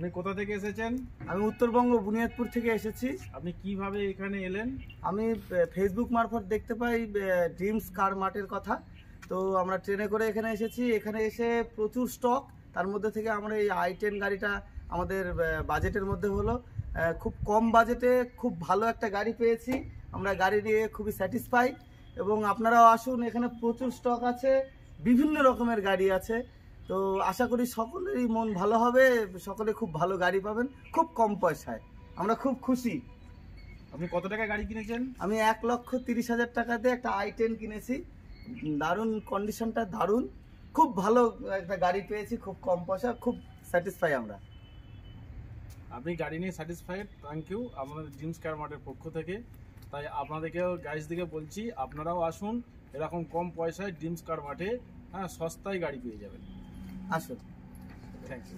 আপনি কোথা থেকে এসেছেন? আমি উত্তরবঙ্গ বুনিয়াদপুর থেকে এসেছি। আপনি কিভাবে এখানে এলেন? আমি ফেসবুক মারফত দেখতে পাই ড্রিমস কার মার্টের কথা, তো আমরা ট্রেনে করে এখানে এসেছি। এখানে এসে প্রচুর স্টক, তার মধ্যে থেকে আমরা এই i10 গাড়িটা আমাদের বাজেটের মধ্যে হলো। খুব কম বাজেটে খুব ভালো একটা গাড়ি পেয়েছি, আমরা গাড়ি নিয়ে খুবই স্যাটিসফাইড। এবং আপনারাও আসুন, এখানে প্রচুর স্টক আছে, বিভিন্ন রকমের গাড়ি আছে। তো আশা করি সকলেরই মন ভালো হবে, সকলে খুব ভালো গাড়ি পাবেন খুব কম পয়সায়। আমরা খুব খুশি। আপনি কত টাকা গাড়ি কিনেছেন? আমি 1,30,000 টাকা দিয়ে একটা i10 কিনেছি। দারুণ কন্ডিশনটা, দারুণ, খুব ভালো একটা গাড়ি পেয়েছি খুব কম পয়সা, খুব স্যাটিসফাই আমরা। আপনি গাড়ি নিয়ে স্যাটিসফাইড, থ্যাংক ইউ আমাদের ড্রিমস কার মার্টের পক্ষ থেকে। তাই আপনাদেরকেও গাইজ দিকে বলছি, আপনারাও আসুন, এরকম কম পয়সায় ড্রিমস কার মার্টে সস্তায় গাড়ি পেয়ে যাবেন। আসুন। Thank you.